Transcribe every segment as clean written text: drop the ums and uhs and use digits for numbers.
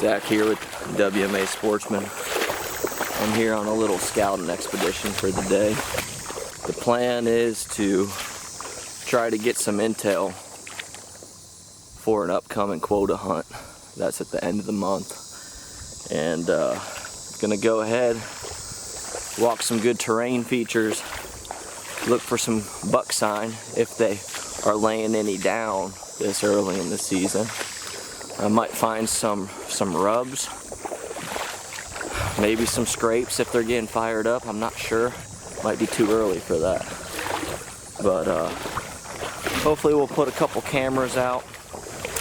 Zach here with WMA Sportsman. I'm here on a little scouting expedition for the day. The plan is to try to get some intel for an upcoming quota hunt. That's at the end of the month. And gonna go ahead, walk some good terrain features, look for some buck sign if they are laying any down this early in the season. I might find some rubs, maybe some scrapes if they're getting fired up. I'm not sure. Might be too early for that. But hopefully we'll put a couple cameras out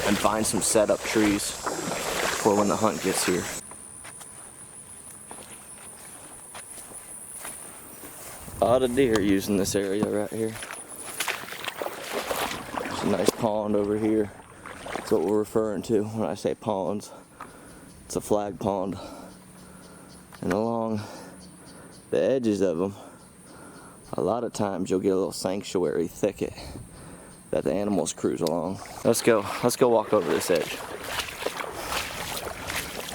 and find some setup trees for when the hunt gets here. A lot of deer using this area right here. There's a nice pond over here. That's what we're referring to when I say ponds. It's a flag pond. And along the edges of them, a lot of times you'll get a little sanctuary thicket that the animals cruise along. Let's go walk over this edge.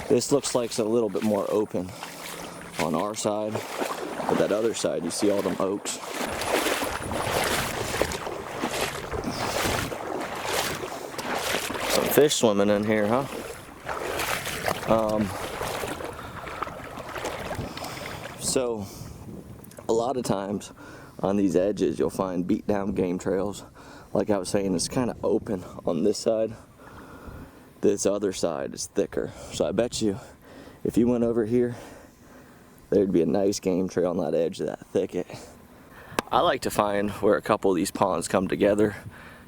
This looks like it's a little bit more open on our side, but that other side you see all them oaks. Some fish swimming in here, huh? So a lot of times on these edges you'll find beat down game trails. Like I was saying, it's kind of open on this side. This other side is thicker. So I bet you if you went over here, there'd be a nice game trail on that edge of that thicket. I like to find where a couple of these ponds come together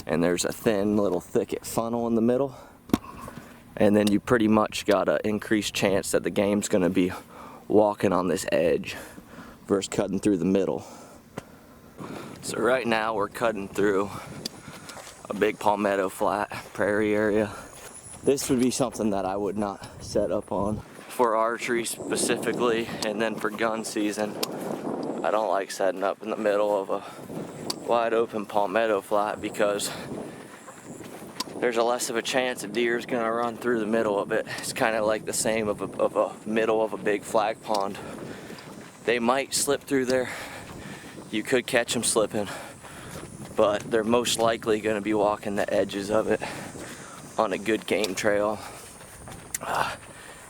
and there's a thin little thicket funnel in the middle, and then you pretty much got an increased chance that the game's going to be walking on this edge versus cutting through the middle. So right now we're cutting through a big palmetto flat prairie area. This would be something that I would not set up on for archery specifically, and then for gun season I don't like setting up in the middle of a wide open palmetto flat because there's a less of a chance a deer's gonna run through the middle of it. It's kind of like the same of a middle of a big flag pond. They might slip through there. You could catch them slipping, but they're most likely gonna be walking the edges of it on a good game trail.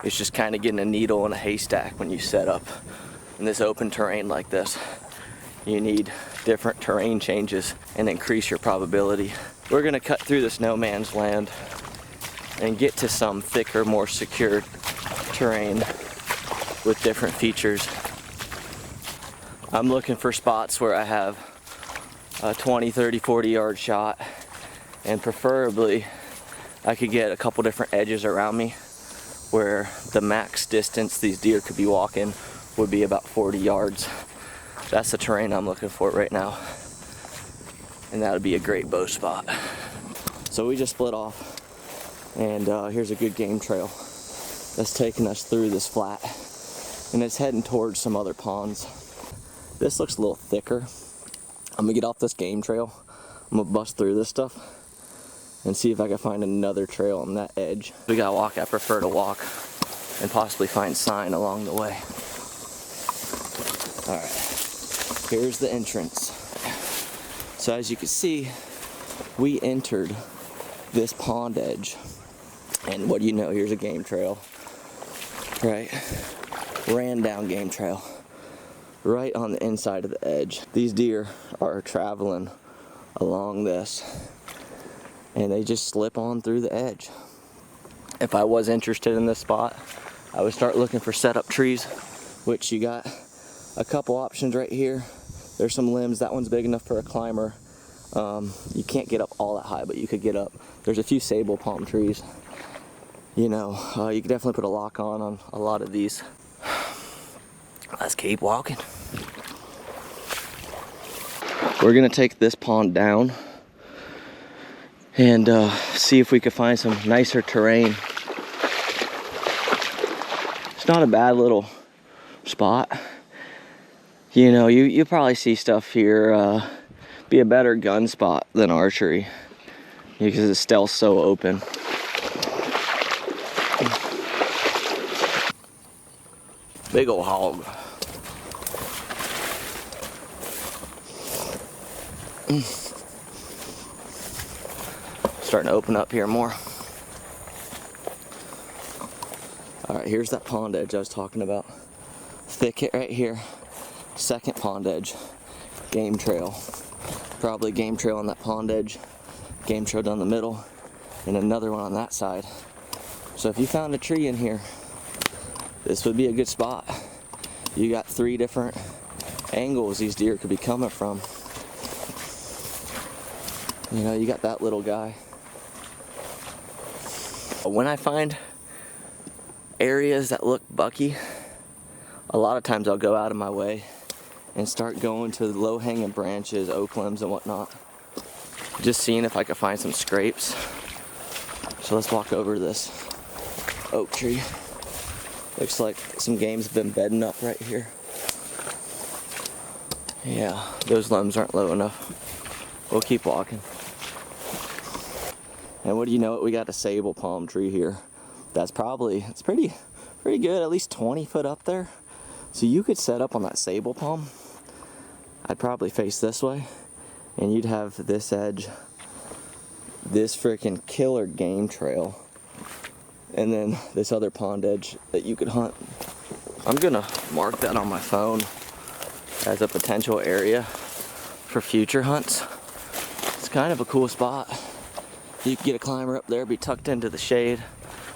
It's just kind of getting a needle in a haystack when you set up in this open terrain like this. You need different terrain changes and increase your probability. We're gonna cut through this no man's land and get to some thicker, more secure terrain with different features. I'm looking for spots where I have a 20, 30, 40 yard shot, and preferably I could get a couple different edges around me where the max distance these deer could be walking would be about 40 yards. That's the terrain I'm looking for right now, and that would be a great bow spot. So we just split off, and here's a good game trail that's taking us through this flat, and it's heading towards some other ponds. This looks a little thicker. I'm gonna get off this game trail. I'm gonna bust through this stuff and see if I can find another trail on that edge. We gotta walk. I prefer to walk and possibly find sign along the way. All right, here's the entrance. So as you can see, we entered this pond edge, and what do you know, here's a game trail, right? Ran down game trail right on the inside of the edge. These deer are traveling along this, and they just slip on through the edge. If I was interested in this spot, I would start looking for setup trees, which you got a couple options right here. There's some limbs. That one's big enough for a climber. You can't get up all that high, but you could get up. There's a few sable palm trees. You know, you could definitely put a lock on a lot of these. Let's keep walking. We're gonna take this pond down and see if we can find some nicer terrain. It's not a bad little spot. You know, you probably see stuff here be a better gun spot than archery because it's still so open. Big ol' hog. Starting to open up here more. Alright, here's that pond edge I was talking about. Thicket right here. Second pond edge. Game trail. Probably game trail on that pond edge. Game trail down the middle. And another one on that side. So if you found a tree in here, this would be a good spot. You got 3 different angles these deer could be coming from. You know, you got that little guy. When I find areas that look bucky, a lot of times I'll go out of my way and start going to the low-hanging branches, oak limbs and whatnot, just seeing if I can find some scrapes. So let's walk over to this oak tree. Looks like some game's been bedding up right here. Yeah, those limbs aren't low enough. We'll keep walking. And what do you know it, we got a sable palm tree here. That's probably, it's pretty good, at least 20 foot up there. So you could set up on that sable palm. I'd probably face this way, and you'd have this edge, this freaking killer game trail, and then this other pond edge that you could hunt. I'm gonna mark that on my phone as a potential area for future hunts. It's kind of a cool spot. You could get a climber up there, be tucked into the shade,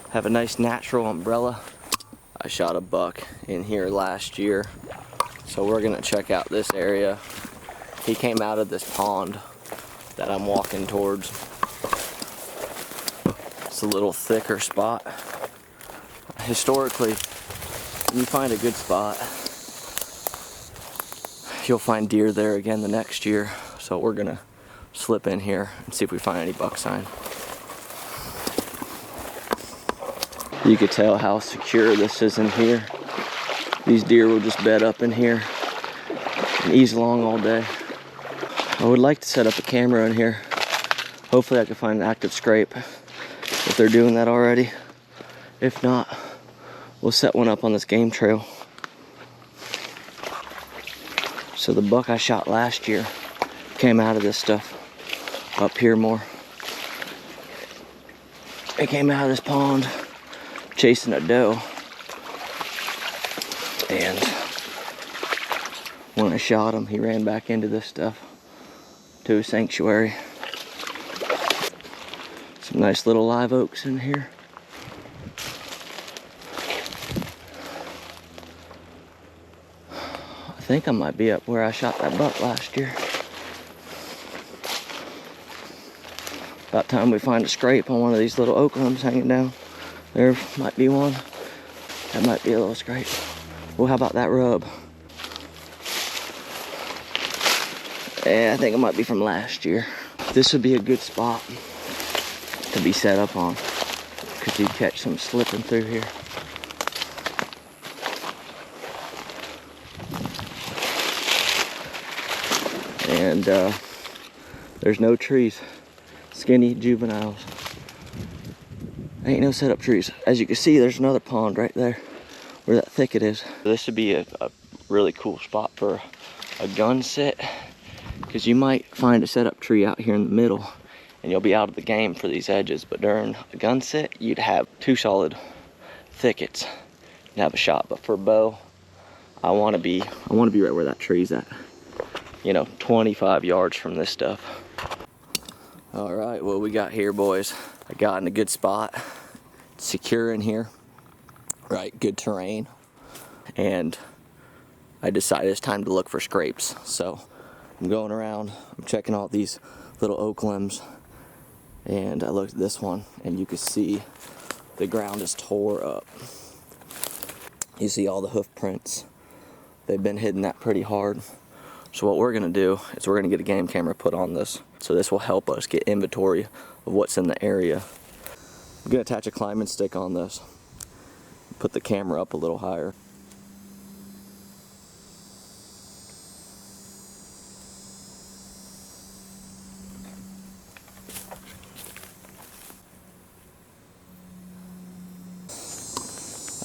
have a nice natural umbrella. I shot a buck in here last year, so we're gonna check out this area. He came out of this pond that I'm walking towards. It's a little thicker spot. Historically, when you find a good spot, you'll find deer there again the next year. So we're gonna slip in here and see if we find any buck sign. You could tell how secure this is in here. These deer will just bed up in here and ease along all day. I would like to set up a camera in here. Hopefully I can find an active scrape if they're doing that already. If not, we'll set one up on this game trail. So the buck I shot last year came out of this stuff up here more. It came out of this pond chasing a doe, and when I shot him, he ran back into this stuff to a sanctuary. Some nice little live oaks in here. I think I might be up where I shot that buck last year. About time we find a scrape on one of these little oak limbs hanging down. There might be one. That might be a little scrape. Well, how about that rub? Yeah, I think it might be from last year. This would be a good spot to be set up on, because you'd catch some slipping through here. And there's no trees. Skinny juveniles. Ain't no setup trees. As you can see, there's another pond right there where that thicket is. This would be a really cool spot for a gun sit, because you might find a setup tree out here in the middle and you'll be out of the game for these edges. But during a gun sit, you'd have 2 solid thickets and have a shot. But for bow, I want to be right where that tree's at. You know, 25 yards from this stuff. All right, what we got here, boys? I got in a good spot, secure in here, right, good terrain, and I decided it's time to look for scrapes. So I'm going around, I'm checking all these little oak limbs, and I looked at this one, and you can see the ground is tore up. You see all the hoof prints. They've been hitting that pretty hard. So what we're gonna do is we're gonna get a game camera put on this. So this will help us get inventory of what's in the area. I'm gonna attach a climbing stick on this. Put the camera up a little higher.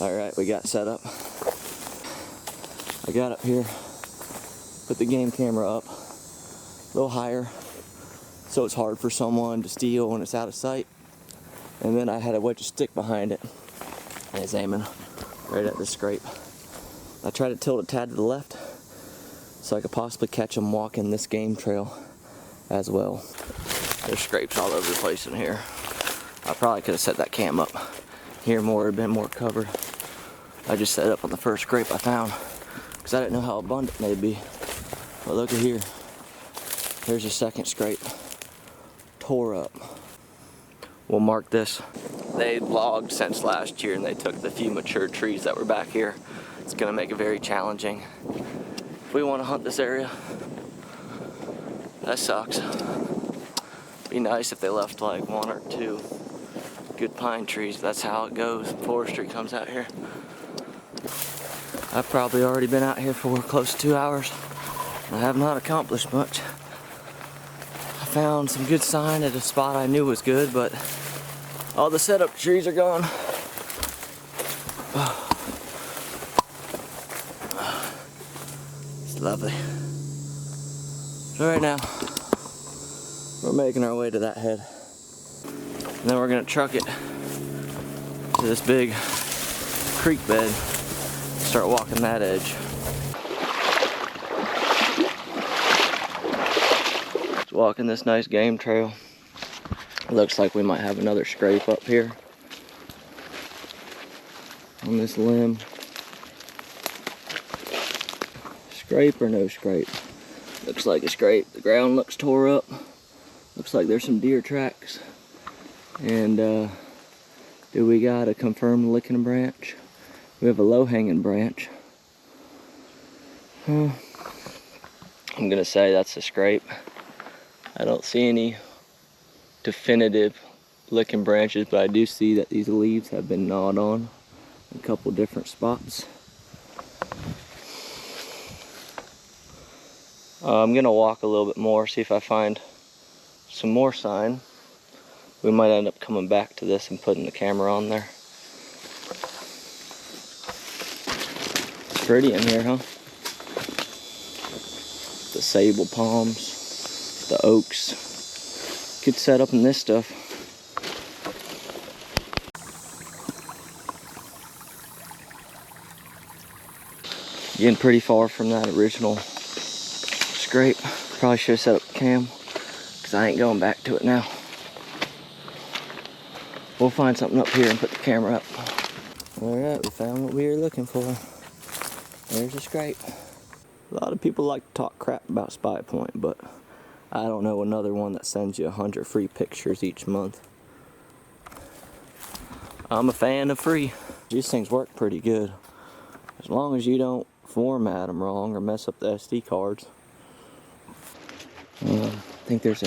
All right, we got set up. I got up here, put the game camera up a little higher so it's hard for someone to steal when it's out of sight. And then I had a wedge of stick behind it and it's aiming right at the scrape. I tried to tilt a tad to the left so I could possibly catch them walking this game trail as well. There's scrapes all over the place in here. I probably could have set that cam up here more, been more covered. I just set it up on the first scrape I found because I didn't know how abundant they'd be. But look at here. There's a second scrape. Tore up. We'll mark this. They logged since last year and they took the few mature trees that were back here. It's gonna make it very challenging if we want to hunt this area. That sucks. Be nice if they left like 1 or 2 good pine trees. That's how it goes. Forestry comes out here. I've probably already been out here for close to 2 hours. I have not accomplished much. I found some good sign at a spot I knew was good, but all the setup trees are gone. It's lovely. So right now, we're making our way to that head. And then we're gonna truck it to this big creek bed. Start walking that edge. Just walking this nice game trail. Looks like we might have another scrape up here on this limb. Scrape or no scrape? Looks like a scrape. The ground looks tore up. Looks like there's some deer tracks. And do we got a confirmed licking branch? We have a low hanging branch. I'm gonna say that's a scrape. I don't see any definitive licking branches, but I do see that these leaves have been gnawed on in a couple different spots. I'm gonna walk a little bit more, see if I find some more sign. We might end up coming back to this and putting the camera on there. It's pretty in here, huh? The sable palms, the oaks. Good setup in this stuff. Getting pretty far from that original scrape. Probably should have set up the cam because I ain't going back to it now. We'll find something up here and put the camera up. Alright, we found what we were looking for. There's a scrape. A lot of people like to talk crap about Spy Point, but I don't know another one that sends you 100 free pictures each month. I'm a fan of free. These things work pretty good. As long as you don't format them wrong or mess up the SD cards. I think there's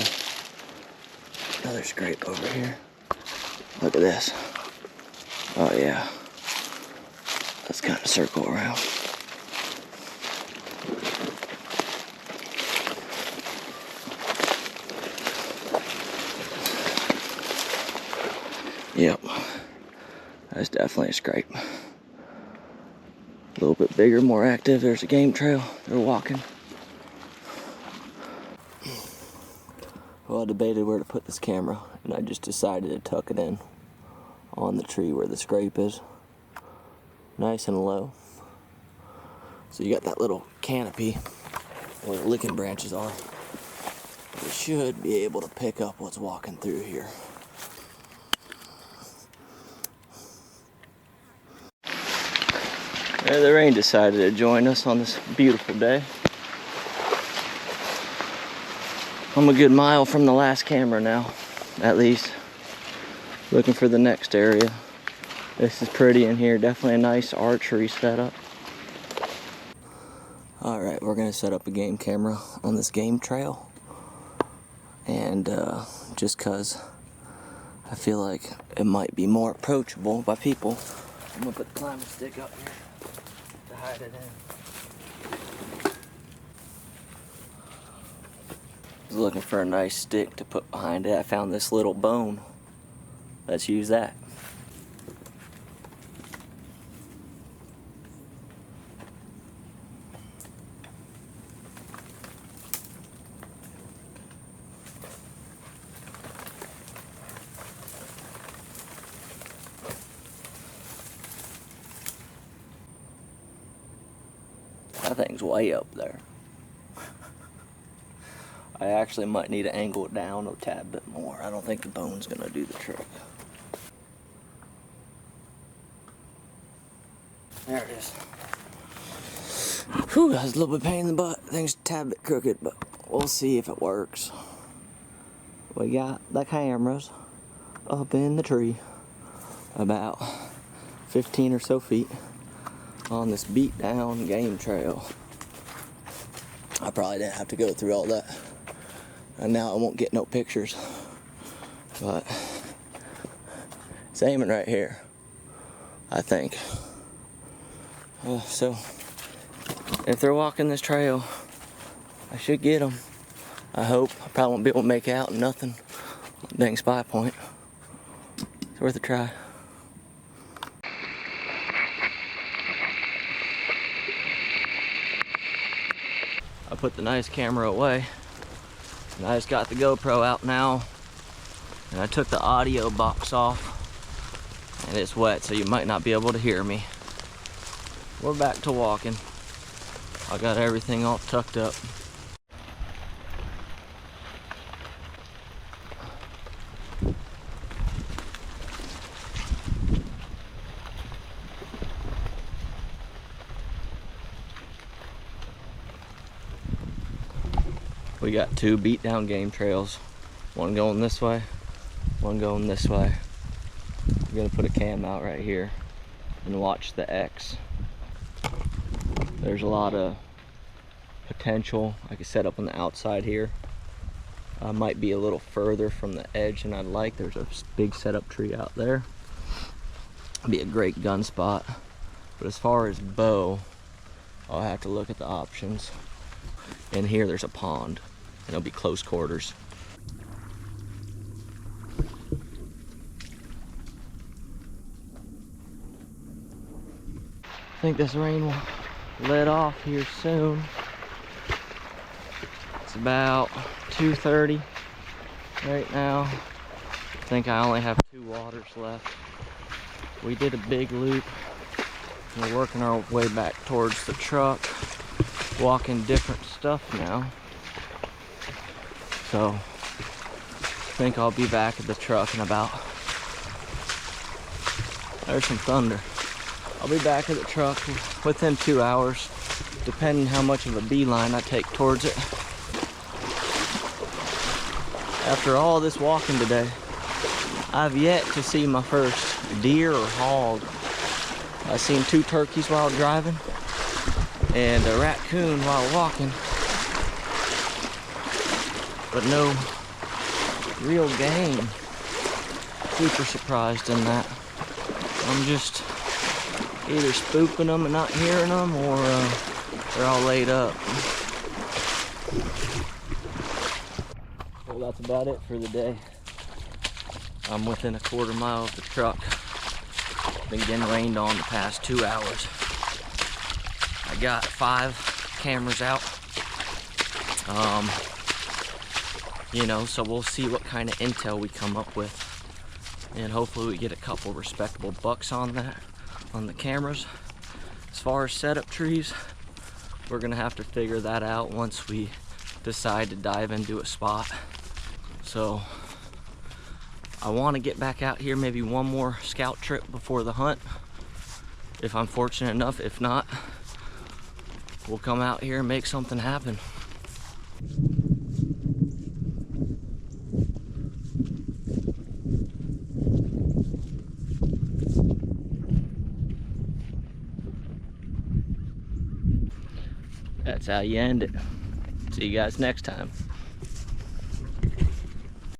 another scrape over here. Look at this. Oh yeah. Let's kind of circle around. Yep, that's definitely a scrape. A little bit bigger, more active. There's a game trail. They're walking. Well, I debated where to put this camera, and I just decided to tuck it in on the tree where the scrape is. Nice and low. So you got that little canopy where the licking branches are. You should be able to pick up what's walking through here. The rain decided to join us on this beautiful day. I'm a good mile from the last camera now, at least. Looking for the next area. This is pretty in here, definitely a nice archery setup. Alright, we're gonna set up a game camera on this game trail. And just cause I feel like it might be more approachable by people, I'm gonna put the climbing stick up here to hide it in. I was looking for a nice stick to put behind it. I found this little bone. Let's use that. That thing's way up there. I actually might need to angle it down a tad bit more. I don't think the bone's gonna do the trick. There it is. Whew, that's a little bit pain in the butt. Thing's a tad bit crooked, but we'll see if it works. We got the cameras up in the tree about 15 or so feet on this beat down game trail. I probably didn't have to go through all that, and now I won't get no pictures, but it's aiming right here, I think. So if they're walking this trail, I should get them. I hope. I probably won't be able to make out nothing. Dang spy point. It's worth a try. I put the nice camera away, and I just got the GoPro out now, and I took the audio box off, and it's wet, so you might not be able to hear me. We're back to walking. I got everything all tucked up. We got two beat down game trails. One going this way, one going this way. I'm gonna put a cam out right here and watch the X. There's a lot of potential. I could set up on the outside here. I might be a little further from the edge than I'd like. There's a big setup tree out there. Be a great gun spot. But as far as bow, I'll have to look at the options. And here there's a pond, and it'll be close quarters. I think this rain will let off here soon. It's about 2:30 right now. I think I only have 2 waters left. We did a big loop. We're working our way back towards the truck, walking different stuff now. So I think I'll be back at the truck in about, there's some thunder. I'll be back at the truck within 2 hours, depending how much of a beeline I take towards it. After all this walking today, I've yet to see my first deer or hog. I've seen 2 turkeys while driving and a raccoon while walking, but no real game. Super surprised in that. I'm just either spoofing them and not hearing them, or they're all laid up. Well, that's about it for the day. I'm within a 1/4 mile of the truck. Been getting rained on the past 2 hours. I got 5 cameras out. You know, so we'll see what kind of intel we come up with, and hopefully we get a couple respectable bucks on that, on the cameras. As far as setup trees, we're gonna have to figure that out once we decide to dive into a spot. So I want to get back out here maybe one more scout trip before the hunt, if I'm fortunate enough. If not, we'll come out here and make something happen. That's how you end it. See you guys next time.